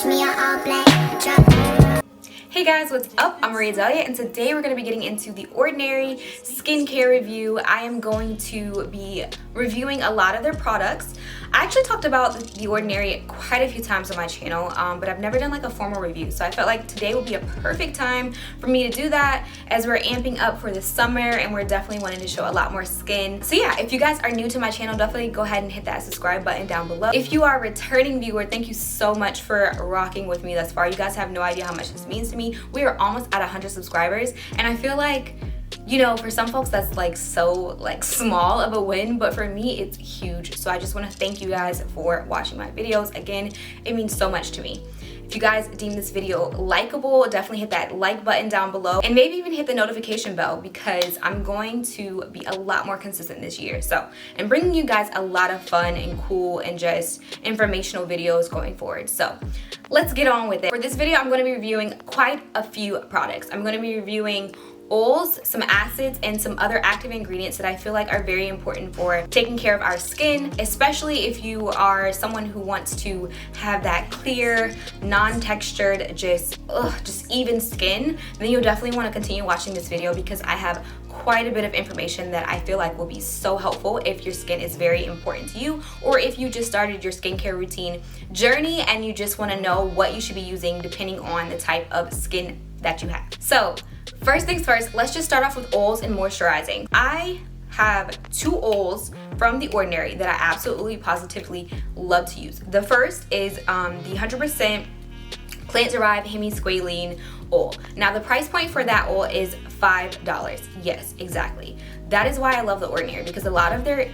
me a all black drop. Hey guys, what's up? I'm Maria and today we're going to be getting into the Ordinary skincare review. I am going to be reviewing a lot of their products. I actually talked about the Ordinary quite a few times on my channel, but I've never done like a formal review. So I felt like today would be a perfect time for me to do that as we're amping up for the summer and we're definitely wanting to show a lot more skin. So yeah, if you guys are new to my channel, definitely go ahead and hit that subscribe button down below. If you are a returning viewer, thank you so much for rocking with me thus far. You guys have no idea how much this means to me. We are almost at 100 subscribers and I feel like, you know, for some folks that's like so small of a win, but for me it's huge. So I just want to thank you guys for watching my videos. Again, it means so much to me. If you guys deem this video likable, definitely hit that like button down below and maybe even hit the notification bell because I'm going to be a lot more consistent this year. So, and bringing you guys a lot of fun and cool and just informational videos going forward. So let's get on with it. For this video, I'm going to be reviewing quite a few products. I'm going to be reviewing oils, some acids, and some other active ingredients that I feel like are very important for taking care of our skin, especially if you are someone who wants to have that clear, non-textured, just even skin. Then you'll definitely want to continue watching this video because I have quite a bit of information that I feel like will be so helpful if your skin is very important to you, or if you just started your skincare routine journey and you just want to know what you should be using depending on the type of skin that you have. So first things first, let's just start off with oils and moisturizing. I have two oils from The Ordinary that I absolutely positively love to use. The first is the 100% plant-derived Hemi Squalene oil. Now the price point for that oil is $5. Yes, exactly. That is why I love The Ordinary, because a lot of their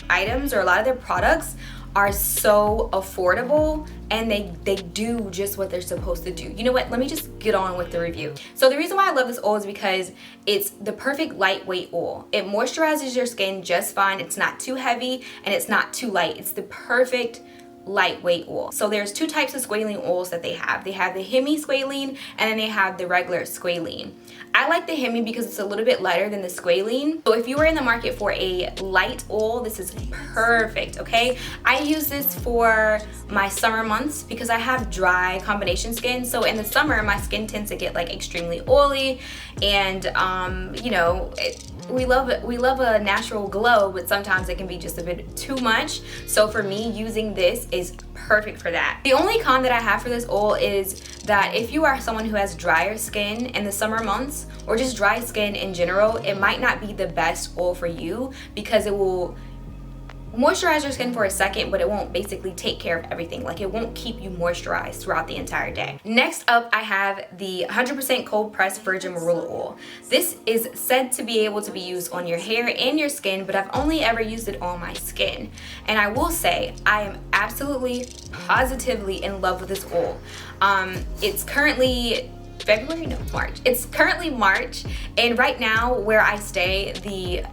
items or a lot of their products are so affordable and they do just what they're supposed to do. You know what? Let me just get on with the review. So the reason why I love this oil is because it's the perfect lightweight oil. It moisturizes your skin just fine. It's not too heavy and it's not too light. It's the perfect lightweight oil. So there's two types of squalene oils that they have. They have the Hemi Squalene and then they have the regular squalene. I like the Hemi because it's a little bit lighter than the squalene. So if you were in the market for a light oil, this is perfect, okay? I use this for my summer months because I have dry combination skin. So in the summer, my skin tends to get like extremely oily and you know, we love a natural glow, but sometimes it can be just a bit too much. So for me, using this is perfect for that. The only con that I have for this oil is that if you are someone who has drier skin in the summer months or just dry skin in general, it might not be the best oil for you because it will moisturize your skin for a second, but it won't basically take care of everything. Like it won't keep you moisturized throughout the entire day. Next up, I have the 100% cold pressed virgin marula oil. This is said to be able to be used on your hair and your skin, but I've only ever used it on my skin. And I will say, I am absolutely, positively in love with this oil. It's currently March. It's currently March, and right now where I stay, the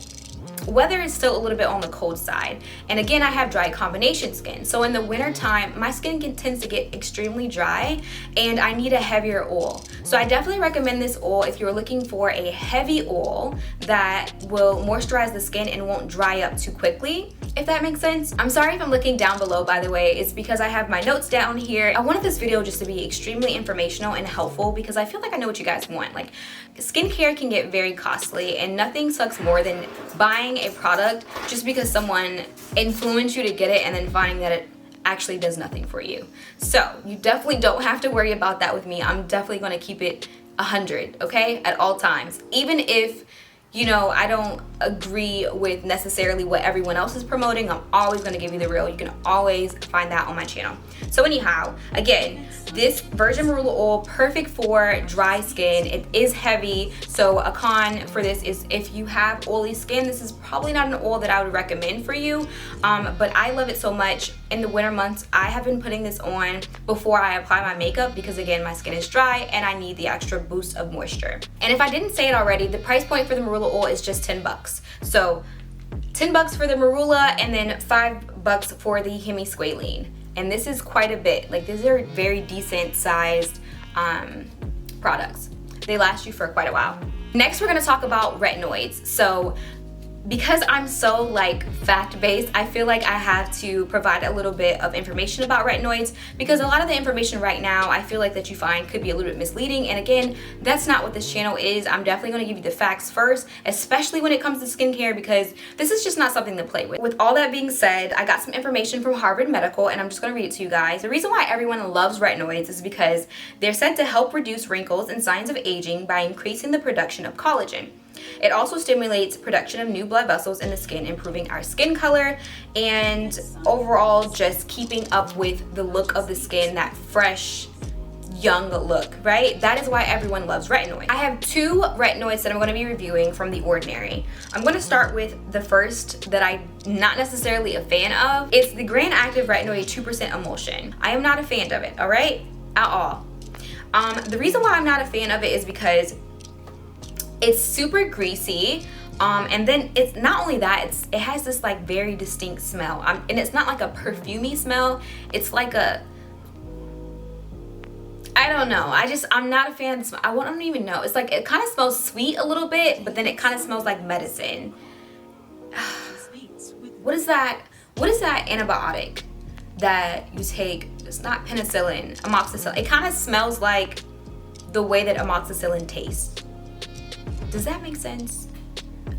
weather is still a little bit on the cold side, and again, I have dry combination skin, so in the winter time my skin tends to get extremely dry and I need a heavier oil. So I definitely recommend this oil if you're looking for a heavy oil that will moisturize the skin and won't dry up too quickly, if that makes sense. I'm sorry if I'm looking down below, by the way. It's because I have my notes down here. I wanted this video just to be extremely informational and helpful because I feel like I know what you guys want. Like, skincare can get very costly and nothing sucks more than buying a product just because someone influenced you to get it and then finding that it actually does nothing for you. So you definitely don't have to worry about that with me. I'm definitely going to keep it 100, okay, at all times. Even if, you know, I don't agree with necessarily what everyone else is promoting, I'm always going to give you the real. You can always find that on my channel. So anyhow, again, this virgin marula oil, perfect for dry skin. It is heavy, so a con for this is if you have oily skin, this is probably not an oil that I would recommend for you, but I love it so much. In the winter months, I have been putting this on before I apply my makeup because again, my skin is dry and I need the extra boost of moisture. And if I didn't say it already, the price point for the marula oil is just $10. So $10 for the marula and then $5 for the Hemi Squalene. And this is quite a bit. Like, these are very decent sized products. They last you for quite a while. Next, we're going to talk about retinoids. So because I'm so like fact-based, I feel like I have to provide a little bit of information about retinoids, because a lot of the information right now I feel like that you find could be a little bit misleading. And again, that's not what this channel is. I'm definitely going to give you the facts first, especially when it comes to skincare, because this is just not something to play with. With all that being said, I got some information from Harvard Medical and I'm just going to read it to you guys. The reason why everyone loves retinoids is because they're said to help reduce wrinkles and signs of aging by increasing the production of collagen. It also stimulates production of new blood vessels in the skin, improving our skin color and overall just keeping up with the look of the skin, that fresh, young look, right? That is why everyone loves retinoid. I have 2 retinoids that I'm going to be reviewing from The Ordinary. I'm going to start with the first that I'm not necessarily a fan of. It's the Granactive Retinoid 2% Emulsion. I am not a fan of it, all right? At all. The reason why I'm not a fan of it is because it's super greasy, and then it's not only that, it has this like very distinct smell, and it's not like a perfumey smell. It's like a, I don't know, I'm not a fan of the smell. I don't even know. It's like, it kind of smells sweet a little bit, but then it kind of smells like medicine. What is that antibiotic that you take? It's not penicillin, amoxicillin. It kind of smells like the way that amoxicillin tastes. Does that make sense?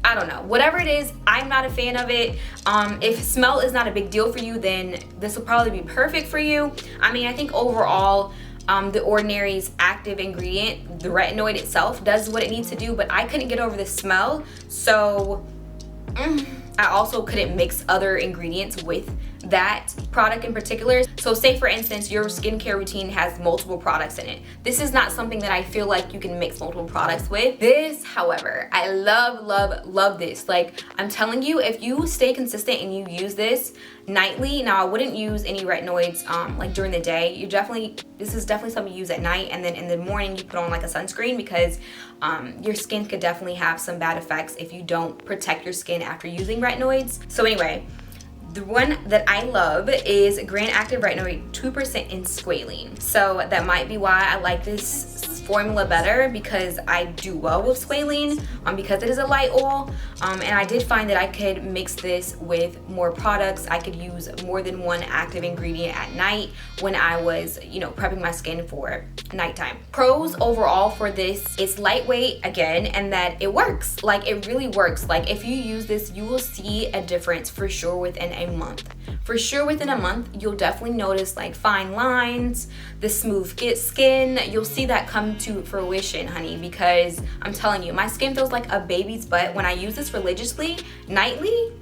I don't know. Whatever it is, I'm not a fan of it. If smell is not a big deal for you, then this will probably be perfect for you. I mean, I think overall, The Ordinary's active ingredient, the retinoid itself, does what it needs to do, but I couldn't get over the smell, so I also couldn't mix other ingredients with that product in particular. So say for instance your skincare routine has multiple products in it. This is not something that I feel like you can mix multiple products with. This, however, I love this. Like, I'm telling you, if you stay consistent and you use this nightly, now I wouldn't use any retinoids like during the day. This is definitely something you use at night, and then in the morning you put on like a sunscreen, because your skin could definitely have some bad effects if you don't protect your skin after using retinoids. So anyway, the one that I love is Granactive Retinoid 2% in Squalene. So that might be why I like this formula better, because I do well with squalene, because it is a light oil, and I did find that I could mix this with more products. I could use more than one active ingredient at night when I was, prepping my skin for nighttime. Pros overall for this, it's lightweight again, and that it works. Like, it really works. Like, if you use this, you will see a difference for sure within a month. For sure within a month, you'll definitely notice like fine lines, the smooth skin. You'll see that come to fruition, honey, because I'm telling you, my skin feels like a baby's butt when I use this religiously, nightly.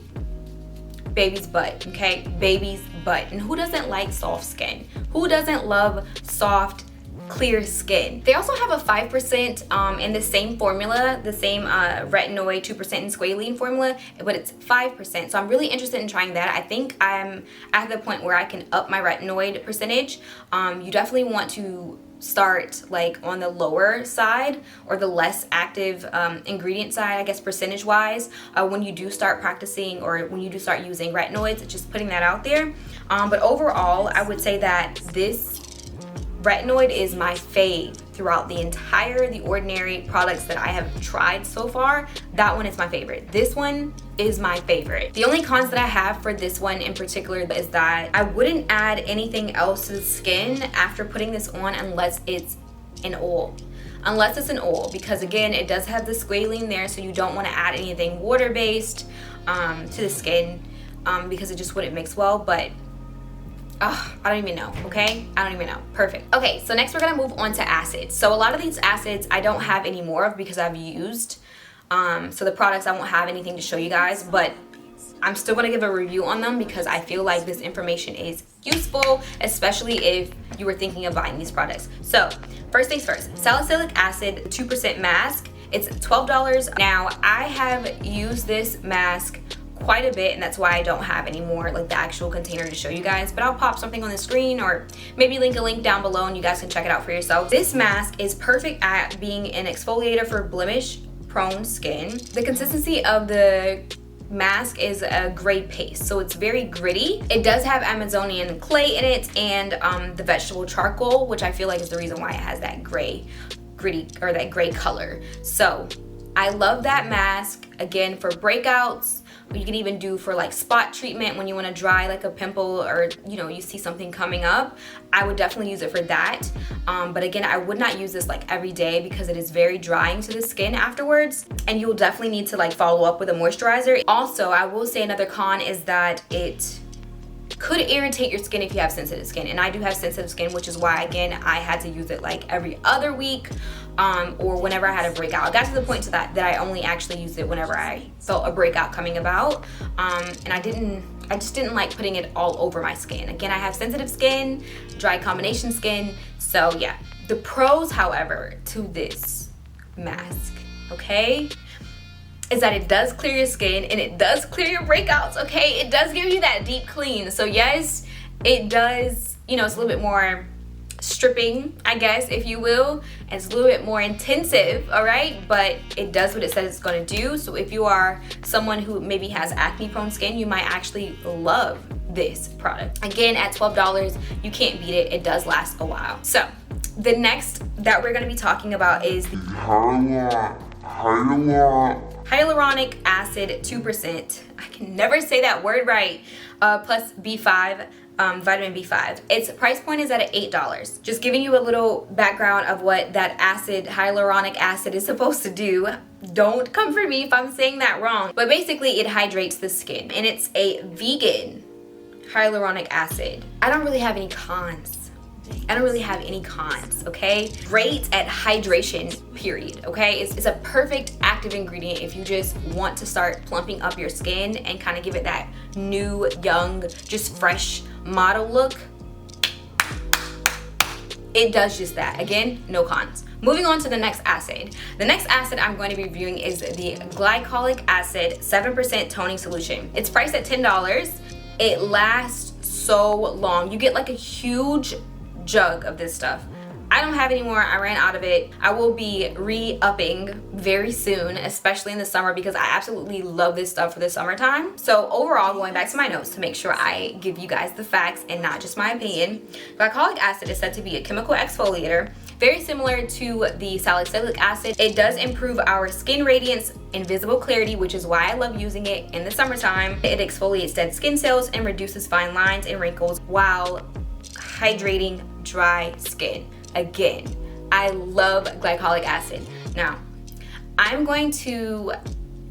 Baby's butt, okay? Baby's butt. And who doesn't like soft skin? Who doesn't love soft, clear skin? They also have a 5% in the same formula, the same retinoid 2% in squalene formula, but it's 5%. So I'm really interested in trying that. I think I'm at the point where I can up my retinoid percentage. You definitely want to start like on the lower side, or the less active ingredient side, I guess, percentage wise, when you do start practicing, or when you do start using retinoids. Just putting that out there. But overall, I would say that this retinoid is my fave throughout the entire The Ordinary products that I have tried so far. That one is my favorite. This one is my favorite. The only cons that I have for this one in particular is that I wouldn't add anything else to the skin after putting this on unless it's an oil. Because again, it does have the squalene there, so you don't want to add anything water-based to the skin, because it just wouldn't mix well. But I don't even know, okay? I don't even know. Perfect. Okay, so next we're gonna move on to acids. So a lot of these acids I don't have any more of because I've used. So the products, I won't have anything to show you guys, but I'm still gonna give a review on them because I feel like this information is useful, especially if you were thinking of buying these products. So first things first, Salicylic Acid 2% Masque. It's $12. Now, I have used this mask quite a bit, and that's why I don't have any more, like the actual container to show you guys, but I'll pop something on the screen or maybe link a link down below and you guys can check it out for yourself. This mask is perfect at being an exfoliator for blemish prone skin. The consistency of the mask is a gray paste, so it's very gritty. It does have Amazonian clay in it and the vegetable charcoal, which I feel like is the reason why it has that gritty or that gray color. So I love that mask, again, for breakouts. You can even do for like spot treatment when you want to dry like a pimple, or you know, you see something coming up. I would definitely use it for that. But again, I would not use this like every day because it is very drying to the skin afterwards, and you'll definitely need to like follow up with a moisturizer. Also, I will say another con is that it could irritate your skin if you have sensitive skin, and I do have sensitive skin, which is why again I had to use it like every other week, or whenever I had a breakout. I got to the point to that I only actually used it whenever I felt a breakout coming about, and I just didn't like putting it all over my skin. Again, I have sensitive skin, dry combination skin, so yeah. The pros, however, to this mask, okay, is that it does clear your skin and it does clear your breakouts, okay? It does give you that deep clean. So yes, it does, you know, it's a little bit more stripping, I guess, if you will. And it's a little bit more intensive, all right? But it does what it says it's gonna do. So if you are someone who maybe has acne prone skin, you might actually love this product. Again, at $12, you can't beat it. It does last a while. So the next that we're gonna be talking about is the Hyaluronic Acid 2%. I can never say that word right. Plus B5, vitamin B5. Its price point is at $8. Just giving you a little background of what that acid, hyaluronic acid, is supposed to do. Don't come for me if I'm saying that wrong. But basically, it hydrates the skin, and it's a vegan hyaluronic acid. I don't really have any cons. Okay? Great at hydration, period, okay? It's a perfect active ingredient if you just want to start plumping up your skin and kind of give it that new, young, just fresh model look. It does just that. Again, no cons. Moving on to the next acid. The next acid I'm going to be reviewing is the Glycolic Acid 7% Toning Solution. It's priced at $10. It lasts so long. You get like a huge jug of this stuff. I don't have any more. I ran out of it. I will be re-upping very soon, especially in the summer, because I absolutely love this stuff for the summertime. So overall, going back to my notes to make sure I give you guys the facts and not just my opinion, glycolic acid is said to be a chemical exfoliator, very similar to the salicylic acid. It does improve our skin radiance and visible clarity, which is why I love using it in the summertime. It exfoliates dead skin cells and reduces fine lines and wrinkles while hydrating dry skin. Again, I love glycolic acid. Now, I'm going to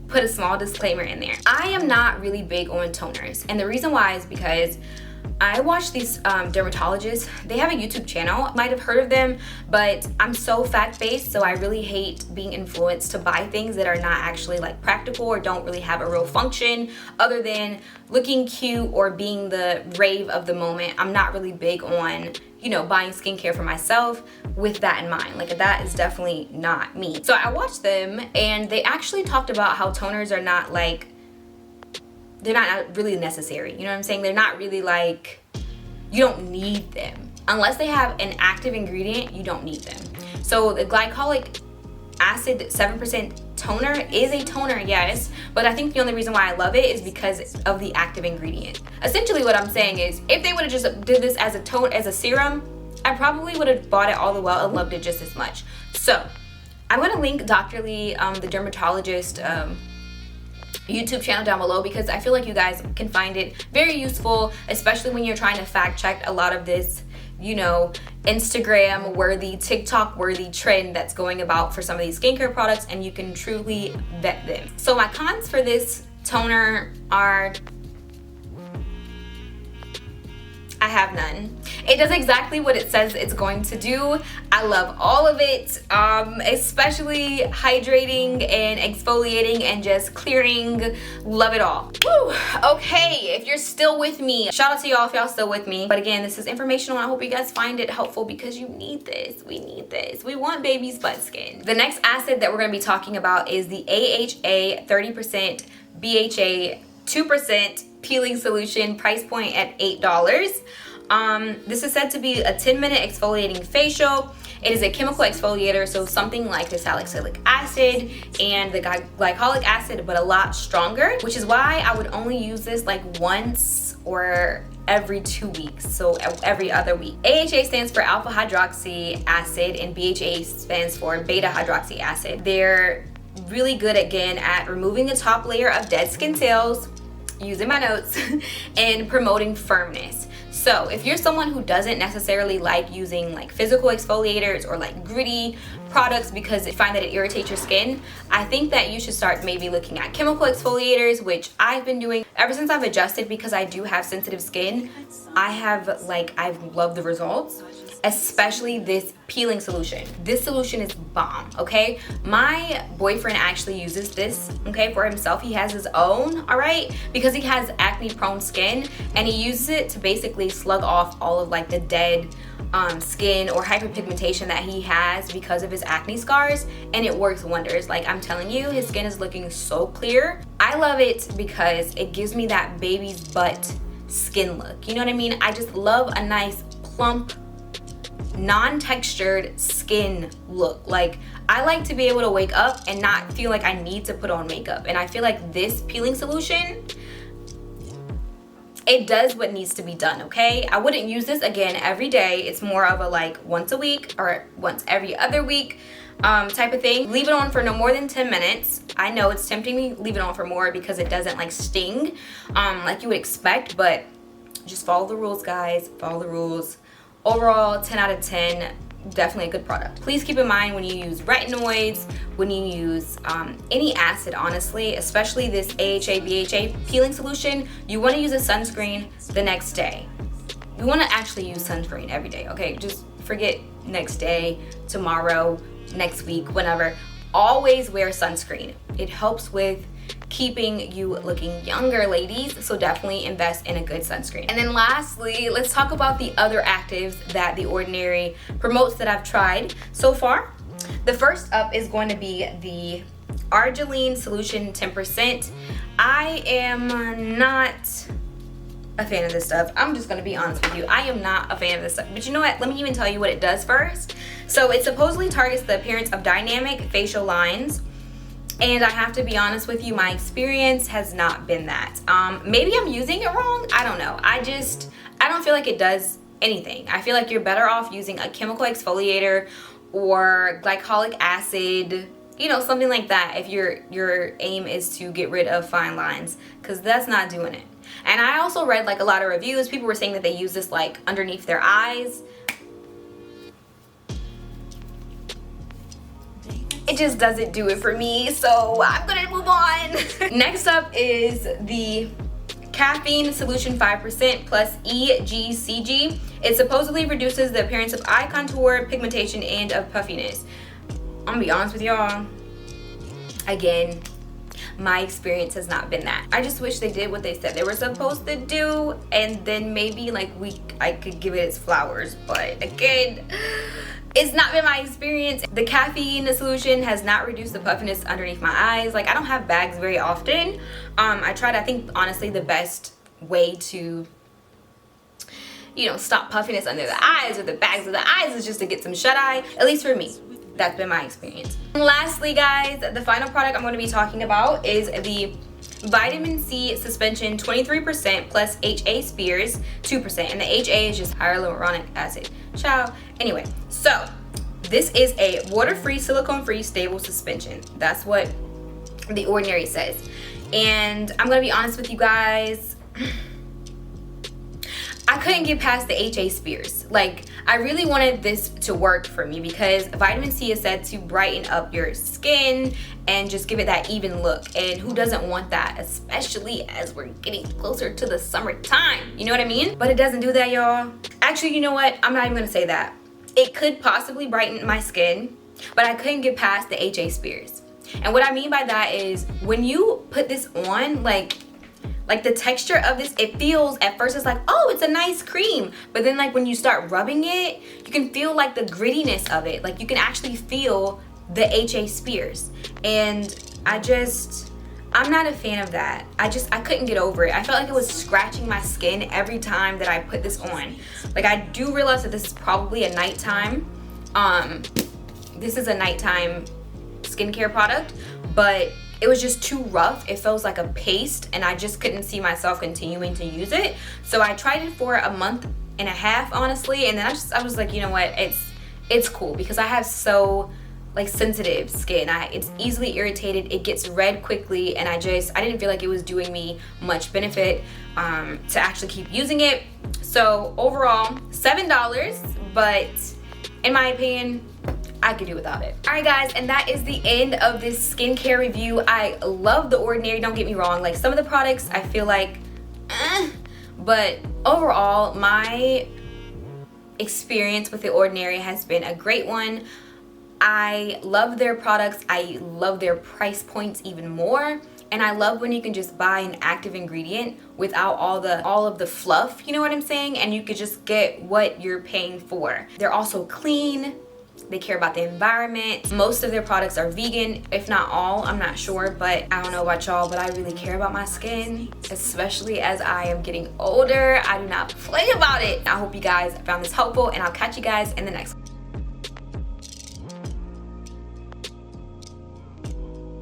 put a small disclaimer in there. I am not really big on toners, and the reason why is because I watch these dermatologists. They have a YouTube channel. Might have heard of them, but I'm so fact-based, so I really hate being influenced to buy things that are not actually like practical or don't really have a real function other than looking cute or being the rave of the moment. I'm not really big on, you know, buying skincare for myself with that in mind. Like, that is definitely not me. So I watched them, and they actually talked about how toners are not like, they're not really necessary. You know what I'm saying? They're not really like, you don't need them. Unless they have an active ingredient, you don't need them. So the Glycolic Acid 7% toner is a toner, yes, but I think the only reason why I love it is because of the active ingredient. Essentially what I'm saying is, if they would have just did this as a serum, I probably would have bought it all the while and loved it just as much. So I'm gonna link Dr. Lee, the dermatologist, YouTube channel down below, because I feel like you guys can find it very useful, especially when you're trying to fact check a lot of this, you know, Instagram worthy, TikTok worthy trend that's going about for some of these skincare products, and you can truly vet them. So my cons for this toner are, I have none. It does exactly what it says it's going to do. I love all of it, especially hydrating and exfoliating and just clearing. Love it all. Woo. Okay, if you're still with me, shout out to y'all if y'all still with me. But again, this is informational, and I hope you guys find it helpful, because you need this. We need this. We want baby's butt skin. The next acid that we're going to be talking about is the AHA 30% BHA 2% peeling solution, price point at $8. This is said to be a 10-minute exfoliating facial. It is a chemical exfoliator, so something like the salicylic acid and the glycolic acid, but a lot stronger, which is why I would only use this like once or every 2 weeks, so every other week. AHA stands for alpha hydroxy acid, and BHA stands for beta hydroxy acid. They're really good again at removing the top layer of dead skin cells, using my notes, and promoting firmness. So if you're someone who doesn't necessarily like using like physical exfoliators or like gritty products because you find that it irritates your skin, I think that you should start maybe looking at chemical exfoliators, which I've been doing ever since I've adjusted because I do have sensitive skin. I've loved the results, especially this peeling solution. This solution is bomb, okay? My boyfriend actually uses this, okay, for himself. He has his own, all right, because he has acne prone skin, and he uses it to basically slug off all of like the dead skin or hyperpigmentation that he has because of his acne scars, and it works wonders. Like, I'm telling you, his skin is looking so clear. I love it because it gives me that baby's butt skin look, you know what I mean? I just love a nice plump, non-textured skin look. Like, I like to be able to wake up and not feel like I need to put on makeup, and I feel like this peeling solution, it does what needs to be done, okay? I wouldn't use this again every day. It's more of a like once a week or once every other week type of thing. Leave it on for no more than 10 minutes. I know it's tempting me to leave it on for more because it doesn't like sting like you would expect, but just follow the rules, guys. Follow the rules. Overall, 10 out of 10. Definitely a good product. Please keep in mind when you use retinoids, when you use any acid, honestly, especially this AHA BHA peeling solution, you want to use a sunscreen the next day. You want to actually use sunscreen every day, okay? Just forget next day, tomorrow, next week, whenever. Always wear sunscreen. It helps with keeping you looking younger, ladies, so definitely invest in a good sunscreen. And then lastly, let's talk about the other actives that The Ordinary promotes that I've tried so far. The first up is going to be the Argireline Solution 10%. I am not a fan of this stuff. I'm just gonna be honest with you. I am not a fan of this stuff. But you know what? Let me even tell you what it does first. So it supposedly targets the appearance of dynamic facial lines. And I have to be honest with you, my experience has not been that. Maybe I'm using it wrong. I don't know. I don't feel like it does anything. I feel like you're better off using a chemical exfoliator or glycolic acid, you know, something like that if your aim is to get rid of fine lines, because that's not doing it. And I also read like a lot of reviews. People were saying that they use this like underneath their eyes. It just doesn't do it for me, so I'm gonna move on. Next up is the Caffeine Solution 5% plus EGCG. It supposedly reduces the appearance of eye contour, pigmentation, and of puffiness. I'm gonna be honest with y'all. Again, my experience has not been that. I just wish they did what they said they were supposed to do, and then maybe like I could give it its flowers, but again, it's not been my experience. The caffeine solution has not reduced the puffiness underneath my eyes. Like, I don't have bags very often. I think honestly the best way to, you know, stop puffiness under the eyes or the bags of the eyes is just to get some shut eye, at least for me. That's been my experience. And lastly, guys, the final product I'm going to be talking about is the Vitamin C Suspension 23% plus HA Spears 2%, and the HA is just Hyaluronic Acid. Ciao. Anyway, so this is a water-free, silicone-free, stable suspension. That's what The Ordinary says. And I'm gonna be honest with you guys, I couldn't get past the HA Spears. Like, I really wanted this to work for me because vitamin C is said to brighten up your skin and just give it that even look. And who doesn't want that, especially as we're getting closer to the summertime? You know what I mean? But it doesn't do that, y'all. Actually, you know what? I'm not even gonna say that. It could possibly brighten my skin, but I couldn't get past the HA Spears. And what I mean by that is when you put this on, like the texture of this, it feels, at first it's like, oh, it's a nice cream. But then like when you start rubbing it, you can feel like the grittiness of it. Like you can actually feel the HA Spears. And I'm not a fan of that. I couldn't get over it. I felt like it was scratching my skin every time that I put this on. Like, I do realize that this is probably a nighttime, this is a nighttime skincare product, but it was just too rough. It feels like a paste, and I just couldn't see myself continuing to use it. So I tried it for a month and a half, honestly, and then I was like, you know what, it's cool, because I have so like sensitive skin. It's easily irritated, it gets red quickly, and I didn't feel like it was doing me much benefit to actually keep using it. So overall, $7, but in my opinion, I could do without it. Alright guys, and that is the end of this skincare review. I love The Ordinary, don't get me wrong. Like, some of the products I feel like but overall my experience with The Ordinary has been a great one. I love their products. I love their price points even more. And I love when you can just buy an active ingredient without all of the fluff, you know what I'm saying? And you could just get what you're paying for. They're also clean. They care about the environment. Most of their products are vegan, if not all, I'm not sure, but I don't know about y'all, but I really care about my skin, especially as I am getting older. I do not play about it. I hope you guys found this helpful, and I'll catch you guys in the next one.